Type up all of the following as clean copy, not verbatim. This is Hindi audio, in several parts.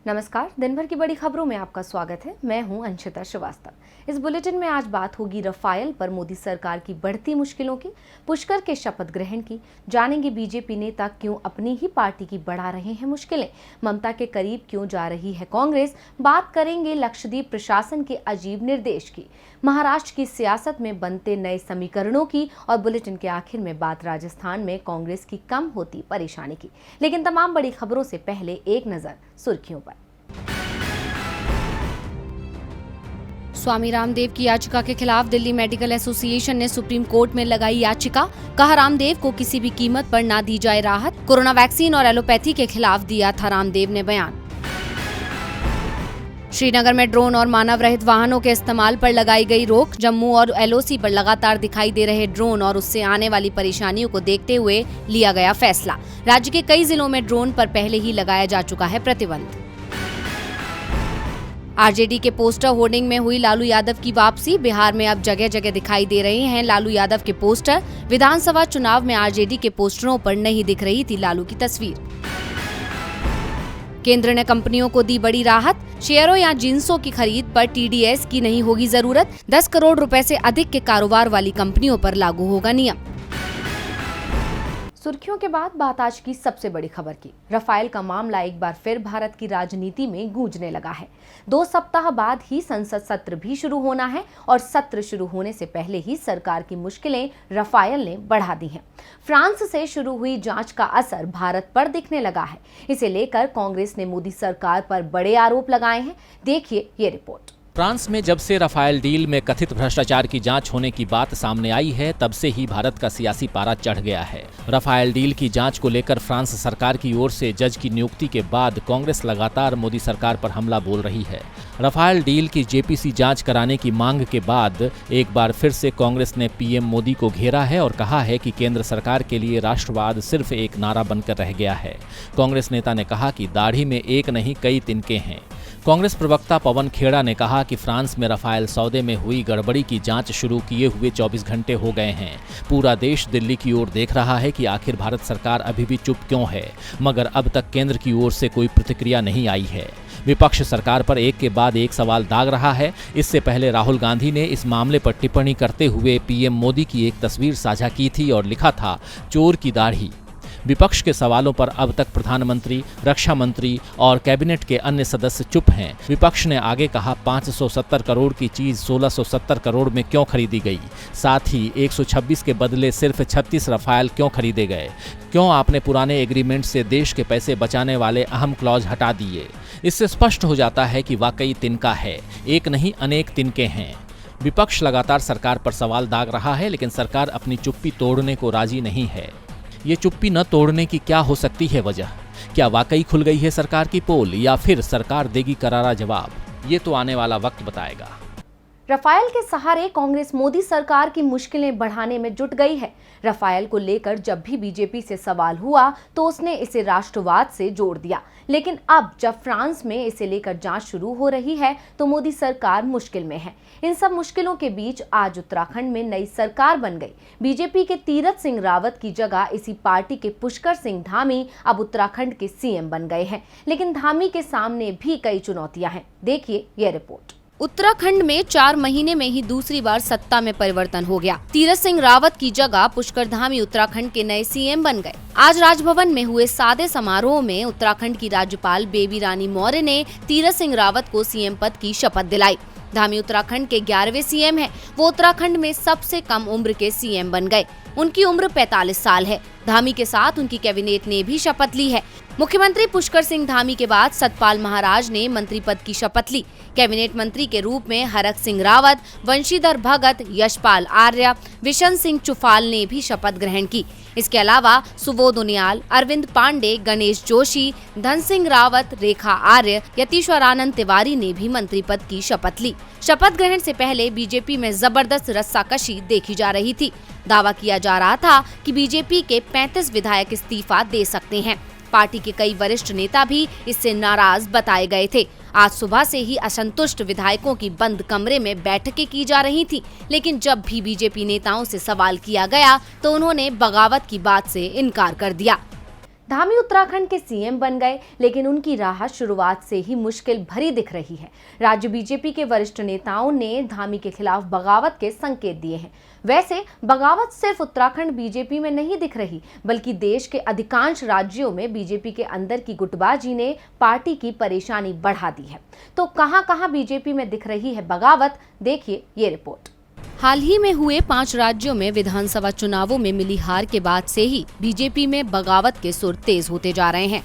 नमस्कार। दिन भर की बड़ी खबरों में आपका स्वागत है। मैं हूं अंशिता श्रीवास्तव। इस बुलेटिन में आज बात होगी रफाल पर मोदी सरकार की बढ़ती मुश्किलों की, पुष्कर के शपथ ग्रहण की, जानेंगे बीजेपी नेता क्यों अपनी ही पार्टी की बढ़ा रहे हैं मुश्किलें, ममता के करीब क्यों जा रही है कांग्रेस, बात करेंगे लक्षद्वीप प्रशासन के अजीब निर्देश की, महाराष्ट्र की सियासत में बनते नए समीकरणों की और बुलेटिन के आखिर में बात राजस्थान में कांग्रेस की कम होती परेशानी की। लेकिन तमाम बड़ी खबरों से पहले एक नजर सुर्खियों पर। स्वामी रामदेव की याचिका के खिलाफ दिल्ली मेडिकल एसोसिएशन ने सुप्रीम कोर्ट में लगाई याचिका, कहा रामदेव को किसी भी कीमत पर ना दी जाए राहत। कोरोना वैक्सीन और एलोपैथी के खिलाफ दिया था रामदेव ने बयान। श्रीनगर में ड्रोन और मानव रहित वाहनों के इस्तेमाल पर लगाई गई रोक। जम्मू और एलओसी पर लगातार दिखाई दे रहे ड्रोन और उससे आने वाली परेशानियों को देखते हुए लिया गया फैसला। राज्य के कई जिलों में ड्रोन पर पहले ही लगाया जा चुका है प्रतिबंध। आरजेडी के पोस्टर होर्डिंग में हुई लालू यादव की वापसी। बिहार में अब जगह जगह दिखाई दे रहे हैं लालू यादव के पोस्टर। विधानसभा चुनाव में आरजेडी के पोस्टरों पर नहीं दिख रही थी लालू की तस्वीर। केंद्र ने कंपनियों को दी बड़ी राहत। शेयरों या जिंसों की खरीद पर टीडीएस की नहीं होगी जरूरत। 10 करोड़ रुपए से अधिक के कारोबार वाली कंपनियों पर लागू होगा नियम। सुर्खियों के बाद बात आज की सबसे बड़ी खबर की। रफाल का मामला एक बार फिर भारत की राजनीति में गूंजने लगा है। 2 सप्ताह बाद ही संसद सत्र भी शुरू होना है और सत्र शुरू होने से पहले ही सरकार की मुश्किलें रफाल ने बढ़ा दी हैं। फ्रांस से शुरू हुई जांच का असर भारत पर दिखने लगा है। इसे लेकर कांग्रेस ने मोदी सरकार पर बड़े आरोप लगाए हैं। देखिए ये रिपोर्ट। फ्रांस में जब से रफाल डील में कथित भ्रष्टाचार की जांच होने की बात सामने आई है, तब से ही भारत का सियासी पारा चढ़ गया है। रफाल डील की जांच को लेकर फ्रांस सरकार की ओर से जज की नियुक्ति के बाद कांग्रेस लगातार मोदी सरकार पर हमला बोल रही है। रफाल डील की जेपीसी जांच कराने की मांग के बाद एक बार फिर से कांग्रेस ने पीएम मोदी को घेरा है और कहा है कि केंद्र सरकार के लिए राष्ट्रवाद सिर्फ एक नारा बनकर रह गया है। कांग्रेस नेता ने कहा कि दाढ़ी में एक नहीं कई तिनके हैं। कांग्रेस प्रवक्ता पवन खेड़ा ने कहा कि फ्रांस में रफाल सौदे में हुई गड़बड़ी की जांच शुरू किए हुए 24 घंटे हो गए हैं। पूरा देश दिल्ली की ओर देख रहा है कि आखिर भारत सरकार अभी भी चुप क्यों है, मगर अब तक केंद्र की ओर से कोई प्रतिक्रिया नहीं आई है। विपक्ष सरकार पर एक के बाद एक सवाल दाग रहा है। इससे पहले राहुल गांधी ने इस मामले पर टिप्पणी करते हुए पीएम मोदी की एक तस्वीर साझा की थी और लिखा था, चोर की दाढ़ी। विपक्ष के सवालों पर अब तक प्रधानमंत्री, रक्षा मंत्री और कैबिनेट के अन्य सदस्य चुप हैं। विपक्ष ने आगे कहा, 570 करोड़ की चीज 1670 करोड़ में क्यों खरीदी गई? साथ ही 126 के बदले सिर्फ 36 रफाल क्यों खरीदे गए? क्यों आपने पुराने एग्रीमेंट से देश के पैसे बचाने वाले अहम क्लॉज हटा दिए? इससे स्पष्ट हो जाता है कि वाकई तिनका है, एक नहीं अनेक तिनके हैं। विपक्ष लगातार सरकार पर सवाल दाग रहा है, लेकिन सरकार अपनी चुप्पी तोड़ने को राजी नहीं है। ये चुप्पी न तोड़ने की क्या हो सकती है वजह? क्या वाकई खुल गई है सरकार की पोल या फिर सरकार देगी करारा जवाब? ये तो आने वाला वक्त बताएगा। रफाल के सहारे कांग्रेस मोदी सरकार की मुश्किलें बढ़ाने में जुट गई है। रफाल को लेकर जब भी बीजेपी से सवाल हुआ तो उसने इसे राष्ट्रवाद से जोड़ दिया, लेकिन अब जब फ्रांस में इसे लेकर जांच शुरू हो रही है तो मोदी सरकार मुश्किल में है। इन सब मुश्किलों के बीच आज उत्तराखंड में नई सरकार बन गई। बीजेपी के तीरथ सिंह रावत की जगह इसी पार्टी के पुष्कर सिंह धामी अब उत्तराखंड के सीएम बन गए हैं, लेकिन धामी के सामने भी कई चुनौतियां हैं। देखिए यह रिपोर्ट। उत्तराखंड में 4 महीने में ही दूसरी बार सत्ता में परिवर्तन हो गया। तीरथ सिंह रावत की जगह पुष्कर धामी उत्तराखंड के नए सीएम बन गए। आज राजभवन में हुए सादे समारोह में उत्तराखंड की राज्यपाल बेबी रानी मौर्य ने तीरथ सिंह रावत को सीएम पद की शपथ दिलाई। धामी उत्तराखंड के 11वें सीएम हैं। वो उत्तराखंड में सबसे कम उम्र के सीएम बन गए। उनकी उम्र 45 साल है। धामी के साथ उनकी कैबिनेट ने भी शपथ ली है। मुख्यमंत्री पुष्कर सिंह धामी के बाद सतपाल महाराज ने मंत्री पद की शपथ ली। कैबिनेट मंत्री के रूप में हरक सिंह रावत, वंशीधर भगत, यशपाल आर्य, विशन सिंह चुफाल ने भी शपथ ग्रहण की। इसके अलावा सुबोध उनियाल, अरविंद पांडे, गणेश जोशी, धन सिंह रावत, रेखा आर्य, यतीश्वरानंद तिवारी ने भी मंत्री पद की शपथ ली। शपथ ग्रहण से पहले बीजेपी में जबरदस्त रस्साकशी देखी जा रही थी। दावा किया जा रहा था कि बीजेपी के 35 विधायक इस्तीफा दे सकते हैं। पार्टी के कई वरिष्ठ नेता भी इससे नाराज बताए गए थे। आज सुबह से ही असंतुष्ट विधायकों की बंद कमरे में बैठकें की जा रही थी, लेकिन जब भी बीजेपी नेताओं से सवाल किया गया तो उन्होंने बगावत की बात से इनकार कर दिया। धामी उत्तराखंड के सीएम बन गए, लेकिन उनकी राह शुरुआत से ही मुश्किल भरी दिख रही है। राज्य बीजेपी के वरिष्ठ नेताओं ने धामी के खिलाफ बगावत के संकेत दिए हैं। वैसे बगावत सिर्फ उत्तराखंड बीजेपी में नहीं दिख रही, बल्कि देश के अधिकांश राज्यों में बीजेपी के अंदर की गुटबाजी ने पार्टी की परेशानी बढ़ा दी है। तो कहां-कहां बीजेपी में दिख रही है बगावत, देखिए ये रिपोर्ट। हाल ही में हुए 5 राज्यों में विधानसभा चुनावों में मिली हार के बाद से ही बीजेपी में बगावत के सुर तेज होते जा रहे हैं।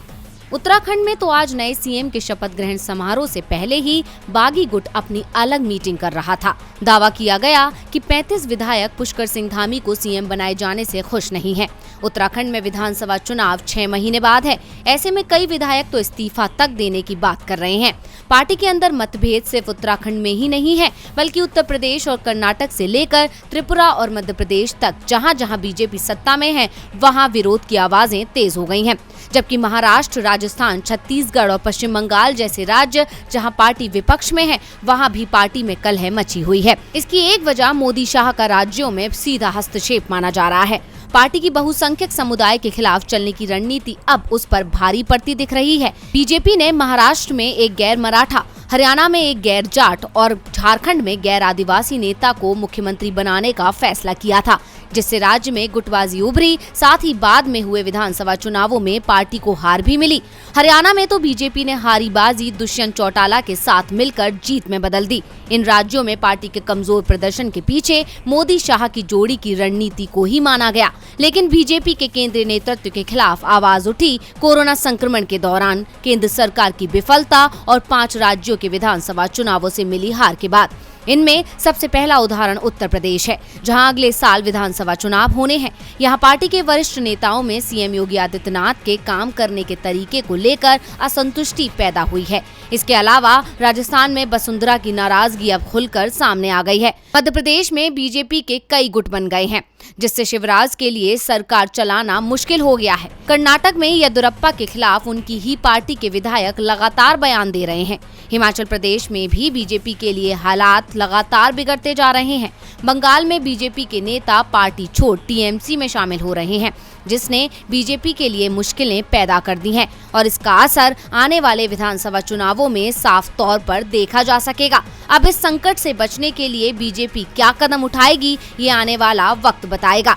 उत्तराखंड में तो आज नए सीएम के शपथ ग्रहण समारोह से पहले ही बागी गुट अपनी अलग मीटिंग कर रहा था। दावा किया गया कि 35 विधायक पुष्कर सिंह धामी को सीएम बनाए जाने से खुश नहीं हैं। उत्तराखंड में विधानसभा चुनाव 6 महीने बाद है। ऐसे में कई विधायक तो इस्तीफा तक देने की बात कर रहे हैं। पार्टी के अंदर मतभेद सिर्फ उत्तराखंड में ही नहीं है, बल्कि उत्तर प्रदेश और कर्नाटक से लेकर त्रिपुरा और मध्य प्रदेश तक जहां-जहां बीजेपी सत्ता में है, वहां विरोध की आवाजें तेज हो गई हैं। जबकि महाराष्ट्र, राजस्थान, छत्तीसगढ़ और पश्चिम बंगाल जैसे राज्य जहां पार्टी विपक्ष में है, वहां भी पार्टी में कलह मची हुई है। इसकी एक वजह मोदी शाह का राज्यों में सीधा हस्तक्षेप माना जा रहा है। पार्टी की बहुसंख्यक समुदाय के खिलाफ चलने की रणनीति अब उस पर भारी पड़ती दिख रही है। बीजेपी ने महाराष्ट्र में एक गैर मराठा, हरियाणा में एक गैर जाट और झारखंड में गैर आदिवासी नेता को मुख्यमंत्री बनाने का फैसला किया था, जिससे राज्य में गुटबाजी उभरी। साथ ही बाद में हुए विधानसभा चुनावों में पार्टी को हार भी मिली। हरियाणा में तो बीजेपी ने हारी बाजी दुष्यंत चौटाला के साथ मिलकर जीत में बदल दी। इन राज्यों में पार्टी के कमजोर प्रदर्शन के पीछे मोदी शाह की जोड़ी की रणनीति को ही माना गया। लेकिन बीजेपी के केंद्रीय नेतृत्व के खिलाफ आवाज उठी कोरोना संक्रमण के दौरान, केंद्र सरकार की विफलता और 5 राज्यों के विधानसभा चुनावों से मिली हार के बाद। इनमें सबसे पहला उदाहरण उत्तर प्रदेश है, जहां अगले साल विधानसभा चुनाव होने हैं। यहां पार्टी के वरिष्ठ नेताओं में सीएम योगी आदित्यनाथ के काम करने के तरीके को लेकर असंतुष्टि पैदा हुई है। इसके अलावा राजस्थान में वसुंधरा की नाराजगी अब खुलकर सामने आ गई है। मध्य प्रदेश में बीजेपी के कई गुट बन गए हैं, जिससे शिवराज के लिए सरकार चलाना मुश्किल हो गया है। कर्नाटक में येदियुरप्पा के खिलाफ उनकी ही पार्टी के विधायक लगातार बयान दे रहे हैं। हिमाचल प्रदेश में भी बीजेपी के लिए हालात लगातार बिगड़ते जा रहे हैं। बंगाल में बीजेपी के नेता पार्टी छोड़ टीएमसी में शामिल हो रहे हैं, जिसने बीजेपी के लिए मुश्किलें पैदा कर दी हैं और इसका असर आने वाले विधानसभा चुनावों में साफ तौर पर देखा जा सकेगा। अब इस संकट से बचने के लिए बीजेपी क्या कदम उठाएगी, ये आने वाला वक्त बताएगा।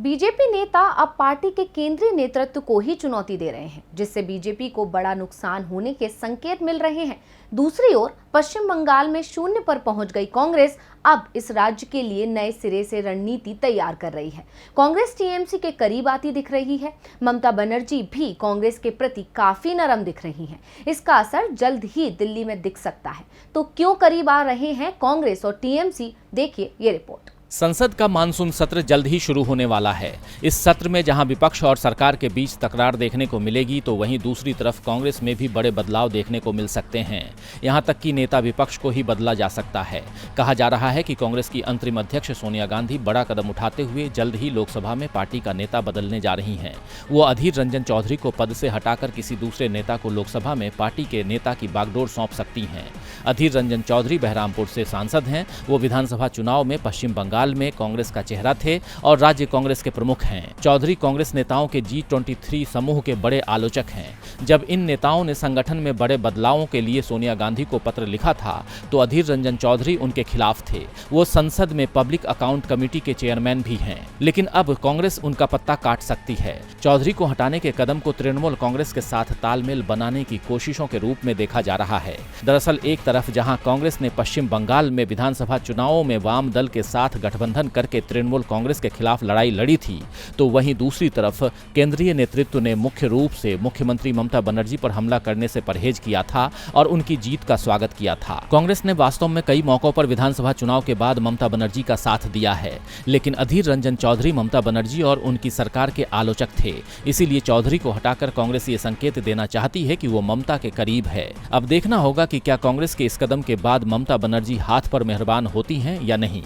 बीजेपी नेता अब पार्टी के केंद्रीय नेतृत्व को ही चुनौती दे रहे हैं, जिससे बीजेपी को बड़ा नुकसान होने के संकेत मिल रहे हैं। दूसरी ओर पश्चिम बंगाल में शून्य पर पहुंच गई कांग्रेस अब इस राज्य के लिए नए सिरे से रणनीति तैयार कर रही है। कांग्रेस टीएमसी के करीब आती दिख रही है। ममता बनर्जी भी कांग्रेस के प्रति काफी नरम दिख रही हैं। इसका असर जल्द ही दिल्ली में दिख सकता है। तो क्यों करीब आ रहे हैं कांग्रेस और टीएमसी, देखिए ये रिपोर्ट। संसद का मानसून सत्र जल्द ही शुरू होने वाला है। इस सत्र में जहां विपक्ष और सरकार के बीच तकरार देखने को मिलेगी, तो वहीं दूसरी तरफ कांग्रेस में भी बड़े बदलाव देखने को मिल सकते हैं। यहां तक कि नेता विपक्ष को ही बदला जा सकता है। कहा जा रहा है कि कांग्रेस की अंतरिम अध्यक्ष सोनिया गांधी बड़ा कदम उठाते हुए जल्द ही लोकसभा में पार्टी का नेता बदलने जा रही हैं। वो अधीर रंजन चौधरी को पद से हटाकर किसी दूसरे नेता को लोकसभा में पार्टी के नेता की बागडोर सौंप सकती हैं। अधीर रंजन चौधरी बहरामपुर से सांसद हैं। वो विधानसभा चुनाव में पश्चिम बंगाल में कांग्रेस का चेहरा थे और राज्य कांग्रेस के प्रमुख हैं। चौधरी कांग्रेस नेताओं के G23 समूह के बड़े आलोचक हैं। जब इन नेताओं ने संगठन में बड़े बदलावों के लिए सोनिया गांधी को पत्र लिखा था, तो अधीर रंजन चौधरी उनके खिलाफ थे। वो संसद में पब्लिक अकाउंट कमेटी के चेयरमैन भी हैं। लेकिन अब कांग्रेस उनका पत्ता काट सकती है। चौधरी को हटाने के कदम को तृणमूल कांग्रेस के साथ तालमेल बनाने की कोशिशों के रूप में देखा जा रहा है। दरअसल एक तरफ जहां कांग्रेस ने पश्चिम बंगाल में विधानसभा चुनावों में वाम दल के साथ गठबंधन करके तृणमूल कांग्रेस के खिलाफ लड़ाई लड़ी थी, तो वहीं दूसरी तरफ केंद्रीय नेतृत्व ने मुख्य रूप से मुख्यमंत्री ममता बनर्जी पर हमला करने से परहेज किया था और उनकी जीत का स्वागत किया था। कांग्रेस ने वास्तव में कई मौकों पर विधानसभा चुनाव के बाद ममता बनर्जी का साथ दिया है, लेकिन अधीर रंजन चौधरी ममता बनर्जी और उनकी सरकार के आलोचक थे। इसीलिए चौधरी को हटाकर कांग्रेस ये संकेत देना चाहती है कि वो ममता के करीब है। अब देखना होगा कि क्या कांग्रेस के इस कदम के बाद ममता बनर्जी हाथ पर मेहरबान होती हैं या नहीं।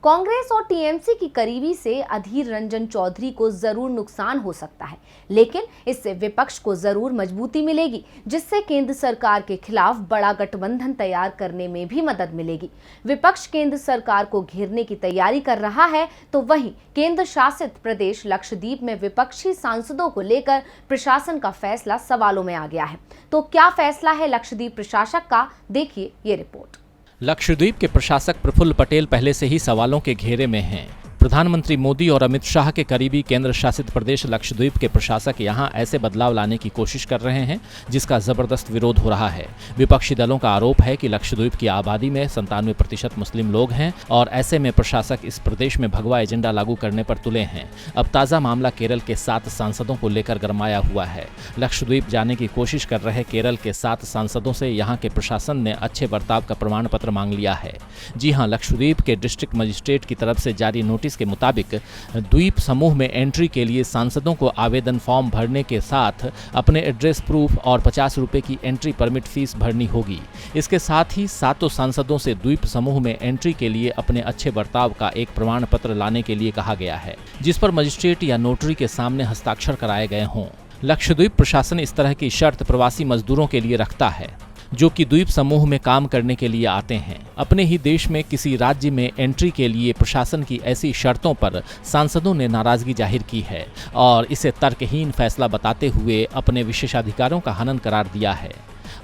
कांग्रेस और टीएमसी की करीबी से अधीर रंजन चौधरी को जरूर नुकसान हो सकता है, लेकिन इससे विपक्ष को जरूर मजबूती मिलेगी, जिससे केंद्र सरकार के खिलाफ बड़ा गठबंधन तैयार करने में भी मदद मिलेगी। विपक्ष केंद्र सरकार को घेरने की तैयारी कर रहा है, तो वहीं केंद्र शासित प्रदेश लक्षद्वीप में विपक्षी सांसदों को लेकर प्रशासन का फैसला सवालों में आ गया है। तो क्या फैसला है लक्षद्वीप प्रशासक का, देखिए ये रिपोर्ट। लक्षद्वीप के प्रशासक प्रफुल्ल पटेल पहले से ही सवालों के घेरे में हैं। प्रधानमंत्री मोदी और अमित शाह के करीबी केंद्र शासित प्रदेश लक्षद्वीप के प्रशासक यहां ऐसे बदलाव लाने की कोशिश कर रहे हैं जिसका जबरदस्त विरोध हो रहा है। विपक्षी दलों का आरोप है कि लक्षद्वीप की आबादी में 97% मुस्लिम लोग हैं और ऐसे में प्रशासक इस प्रदेश में भगवा एजेंडा लागू करने पर तुले हैं। अब ताज़ा मामला केरल के 7 सांसदों को लेकर गरमाया हुआ है। लक्षद्वीप जाने की कोशिश कर रहे केरल के 7 सांसदों से यहाँ के प्रशासन ने अच्छे बर्ताव का प्रमाण पत्र मांग लिया है। जी हाँ, लक्षद्वीप के डिस्ट्रिक्ट मजिस्ट्रेट की तरफ से जारी नोटिस के मुताबिक द्वीप समूह में एंट्री के लिए सांसदों को आवेदन फॉर्म भरने के साथ अपने एड्रेस प्रूफ और 50 रुपए की एंट्री परमिट फीस भरनी होगी। इसके साथ ही 7 सांसदों से द्वीप समूह में एंट्री के लिए अपने अच्छे बर्ताव का एक प्रमाण पत्र लाने के लिए कहा गया है, जिस पर मजिस्ट्रेट या नोटरी के सामने हस्ताक्षर कराए गए हों। लक्षद्वीप प्रशासन इस तरह की शर्त प्रवासी मजदूरों के लिए रखता है जो कि द्वीप समूह में काम करने के लिए आते हैं। अपने ही देश में किसी राज्य में एंट्री के लिए प्रशासन की ऐसी शर्तों पर सांसदों ने नाराजगी जाहिर की है और इसे तर्कहीन फैसला बताते हुए अपने विशेषाधिकारों का हनन करार दिया है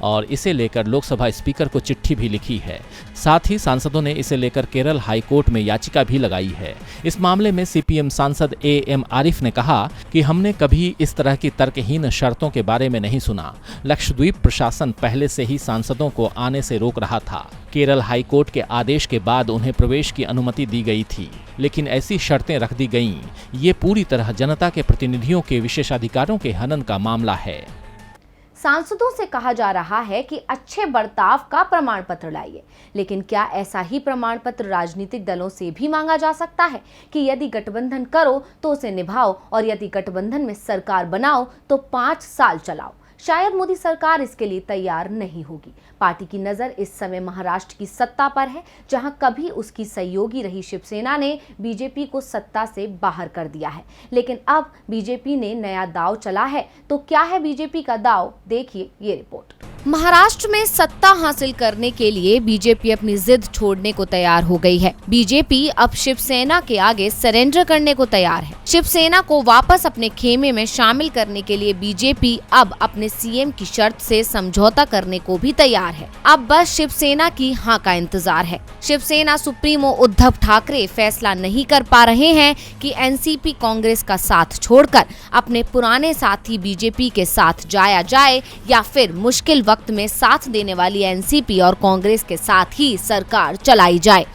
और इसे लेकर लोकसभा स्पीकर को चिट्ठी भी लिखी है। साथ ही सांसदों ने इसे लेकर केरल हाई कोर्ट में याचिका भी लगाई है। इस मामले में सीपीएम सांसद एएम आरिफ ने कहा कि हमने कभी इस तरह की तर्कहीन शर्तों के बारे में नहीं सुना। लक्षद्वीप प्रशासन पहले से ही सांसदों को आने से रोक रहा था। केरल हाई कोर्ट के आदेश के बाद उन्हें प्रवेश की अनुमति दी गई थी, लेकिन ऐसी शर्तें रख दी गईं। ये पूरी तरह जनता के प्रतिनिधियों के विशेषाधिकारों के हनन का मामला है। सांसदों से कहा जा रहा है कि अच्छे बर्ताव का प्रमाण पत्र लाइए, लेकिन क्या ऐसा ही प्रमाण पत्र राजनीतिक दलों से भी मांगा जा सकता है कि यदि गठबंधन करो तो उसे निभाओ और यदि गठबंधन में सरकार बनाओ तो 5 साल चलाओ? शायद मोदी सरकार इसके लिए तैयार नहीं होगी। पार्टी की नजर इस समय महाराष्ट्र की सत्ता पर है, जहां कभी उसकी सहयोगी रही शिवसेना ने बीजेपी को सत्ता से बाहर कर दिया है, लेकिन अब बीजेपी ने नया दांव चला है। तो क्या है बीजेपी का दांव, देखिए ये रिपोर्ट। महाराष्ट्र में सत्ता हासिल करने के लिए बीजेपी अपनी जिद छोड़ने को तैयार हो गई है। बीजेपी अब शिवसेना के आगे सरेंडर करने को तैयार है। शिवसेना को वापस अपने खेमे में शामिल करने के लिए बीजेपी अब अपने सीएम की शर्त से समझौता करने को भी तैयार है। अब बस शिवसेना की हाँ का इंतजार है। शिवसेना सुप्रीमो उद्धव ठाकरे फैसला नहीं कर पा रहे हैं कि एनसीपी कांग्रेस का साथ छोड़कर अपने पुराने साथी बीजेपी के साथ जाया जाए या फिर मुश्किल वक्त में साथ देने वाली एनसीपी और कांग्रेस के साथ ही सरकार चलाई जाए।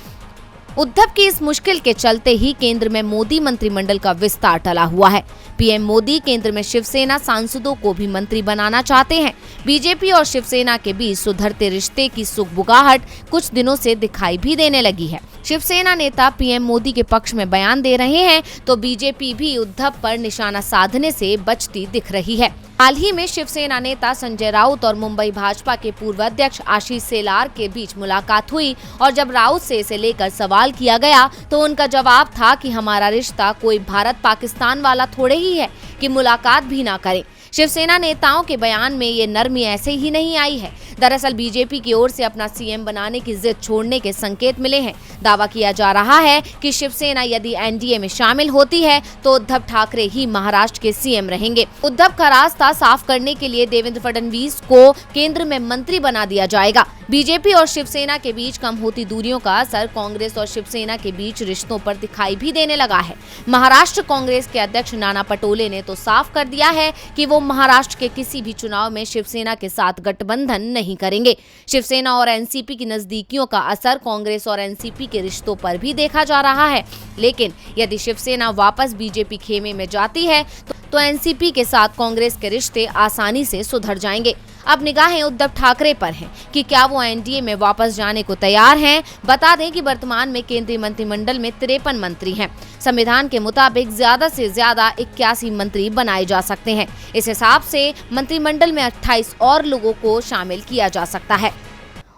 उद्धव की इस मुश्किल के चलते ही केंद्र में मोदी मंत्रिमंडल का विस्तार टला हुआ है। पीएम मोदी केंद्र में शिवसेना सांसदों को भी मंत्री बनाना चाहते हैं। बीजेपी और शिवसेना के बीच सुधरते रिश्ते की सुगबुगाहट कुछ दिनों से दिखाई भी देने लगी है। शिवसेना नेता पीएम मोदी के पक्ष में बयान दे रहे हैं तो बीजेपी भी उद्धव पर निशाना साधने से बचती दिख रही है। हाल ही में शिवसेना नेता संजय राउत और मुंबई भाजपा के पूर्व अध्यक्ष आशीष शेलार के बीच मुलाकात हुई और जब राउत से इसे लेकर सवाल किया गया तो उनका जवाब था कि हमारा रिश्ता कोई भारत पाकिस्तान वाला थोड़े ही है कि मुलाकात भी ना करें। शिवसेना नेताओं के बयान में ये नरमी ऐसे ही नहीं आई है। दरअसल बीजेपी की ओर से अपना सीएम बनाने की जिद छोड़ने के संकेत मिले हैं। दावा किया जा रहा है कि शिवसेना यदि एनडीए में शामिल होती है तो उद्धव ठाकरे ही महाराष्ट्र के सीएम रहेंगे। उद्धव का रास्ता साफ करने के लिए देवेंद्र फडणवीस को केंद्र में मंत्री बना दिया जाएगा। बीजेपी और शिवसेना के बीच कम होती दूरियों का असर कांग्रेस और शिवसेना के बीच रिश्तों पर दिखाई भी देने लगा है। महाराष्ट्र कांग्रेस के अध्यक्ष नाना पटोले ने तो साफ कर दिया है कि वो महाराष्ट्र के किसी भी चुनाव में शिवसेना के साथ गठबंधन नहीं करेंगे। शिवसेना और एनसीपी की नजदीकियों का असर कांग्रेस और एनसीपी के रिश्तों पर भी देखा जा रहा है, लेकिन यदि शिवसेना वापस बीजेपी खेमे में जाती है तो एनसीपी के साथ कांग्रेस के रिश्ते आसानी से सुधर जाएंगे। अब निगाहें उद्धव ठाकरे पर हैं कि क्या वो एनडीए में वापस जाने को तैयार हैं। बता दें कि वर्तमान में केंद्रीय मंत्रिमंडल में 53 मंत्री हैं। संविधान के मुताबिक ज्यादा से ज्यादा 81 मंत्री बनाए जा सकते हैं। इस हिसाब से मंत्रिमंडल में 28 और लोगों को शामिल किया जा सकता है।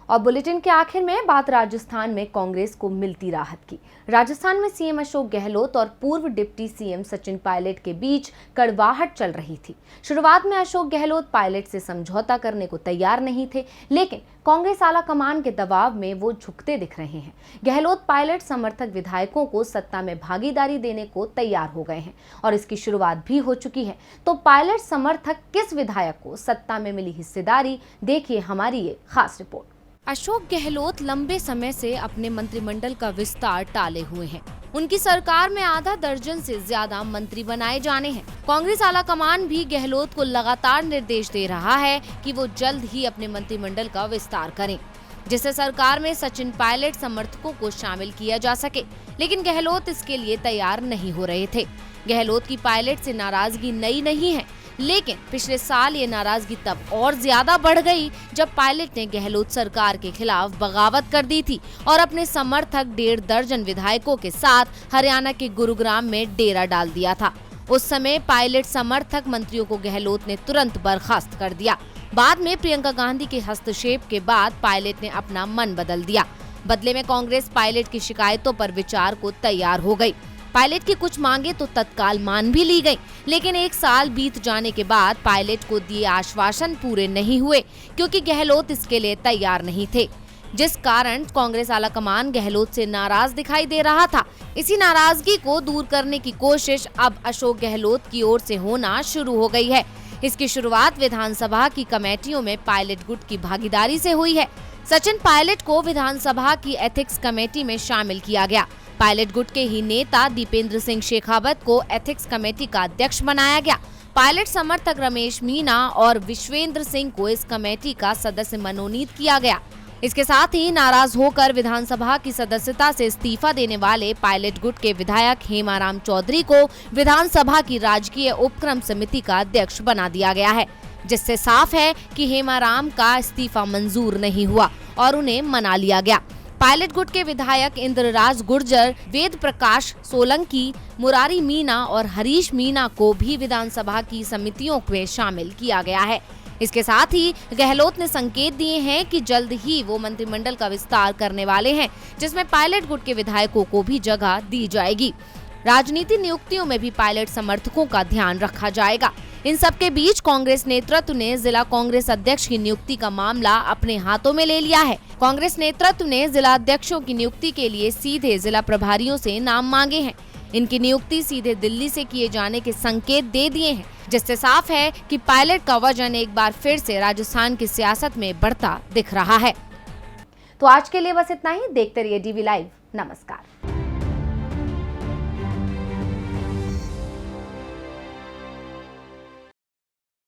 और बुलेटिन के आखिर में बात राजस्थान में कांग्रेस को मिलती राहत की। राजस्थान में सीएम अशोक गहलोत और पूर्व डिप्टी सीएम सचिन पायलट के बीच कड़वाहट चल रही थी। शुरुआत में अशोक गहलोत पायलट से समझौता करने को तैयार नहीं थे, लेकिन कांग्रेस आला कमान के दबाव में वो झुकते दिख रहे हैं। गहलोत पायलट समर्थक विधायकों को सत्ता में भागीदारी देने को तैयार हो गए हैं और इसकी शुरुआत भी हो चुकी है। तो पायलट समर्थक किस विधायक को सत्ता में मिली हिस्सेदारी, देखिए हमारी ये खास रिपोर्ट। अशोक गहलोत लंबे समय से अपने मंत्रिमंडल का विस्तार टाले हुए हैं। उनकी सरकार में आधा दर्जन से ज्यादा मंत्री बनाए जाने हैं। कांग्रेस आला कमान भी गहलोत को लगातार निर्देश दे रहा है कि वो जल्द ही अपने मंत्रिमंडल का विस्तार करें, जिससे सरकार में सचिन पायलट समर्थकों को शामिल किया जा सके। लेकिन गहलोत इसके लिए तैयार नहीं हो रहे थे। गहलोत की पायलट से नाराजगी नई नहीं है, लेकिन पिछले साल ये नाराजगी तब और ज्यादा बढ़ गई जब पायलट ने गहलोत सरकार के खिलाफ बगावत कर दी थी और अपने समर्थक 1.5 दर्जन विधायकों के साथ हरियाणा के गुरुग्राम में डेरा डाल दिया था। उस समय पायलट समर्थक मंत्रियों को गहलोत ने तुरंत बर्खास्त कर दिया। बाद में प्रियंका गांधी के हस्तक्षेप के बाद पायलट ने अपना मन बदल दिया। बदले में कांग्रेस पायलट की शिकायतों पर विचार को तैयार हो गई। पायलट की कुछ मांगे तो तत्काल मान भी ली गई, लेकिन 1 साल बीत जाने के बाद पायलट को दिए आश्वासन पूरे नहीं हुए, क्योंकि गहलोत इसके लिए तैयार नहीं थे, जिस कारण कांग्रेस आला कमान गहलोत से नाराज दिखाई दे रहा था। इसी नाराजगी को दूर करने की कोशिश अब अशोक गहलोत की ओर से होना शुरू हो गई है। इसकी शुरुआत विधानसभा की कमेटियों में पायलट गुट की भागीदारी से हुई है। सचिन पायलट को विधानसभा की एथिक्स कमेटी में शामिल किया गया। पायलट गुट के ही नेता दीपेंद्र सिंह शेखावत को एथिक्स कमेटी का अध्यक्ष बनाया गया। पायलट समर्थक रमेश मीणा और विश्वेंद्र सिंह को इस कमेटी का सदस्य मनोनीत किया गया। इसके साथ ही नाराज होकर विधानसभा की सदस्यता से इस्तीफा देने वाले पायलट गुट के विधायक हेमाराम चौधरी को विधानसभा की राजकीय उपक्रम समिति का अध्यक्ष बना दिया गया है, जिससे साफ है कि हेमाराम का इस्तीफा मंजूर नहीं हुआ और उन्हें मना लिया गया। पायलट गुट के विधायक इंद्रराज गुर्जर, वेद प्रकाश सोलंकी, मुरारी मीणा और हरीश मीणा को भी विधानसभा की समितियों में शामिल किया गया है। इसके साथ ही गहलोत ने संकेत दिए हैं कि जल्द ही वो मंत्रिमंडल का विस्तार करने वाले हैं, जिसमें पायलट गुट के विधायकों को भी जगह दी जाएगी। राजनीति नियुक्तियों में भी पायलट समर्थकों का ध्यान रखा जाएगा। इन सबके बीच कांग्रेस नेतृत्व ने जिला कांग्रेस अध्यक्ष की नियुक्ति का मामला अपने हाथों में ले लिया है। कांग्रेस नेतृत्व ने जिला अध्यक्षों की नियुक्ति के लिए सीधे जिला प्रभारियों से नाम मांगे हैं। इनकी नियुक्ति सीधे दिल्ली से किए जाने के संकेत दे दिए हैं, जिससे साफ है कि पायलट का वजन एक बार फिर से राजस्थान की सियासत में बढ़ता दिख रहा है। तो आज के लिए बस इतना ही। देखते रहिए DV लाइव। नमस्कार।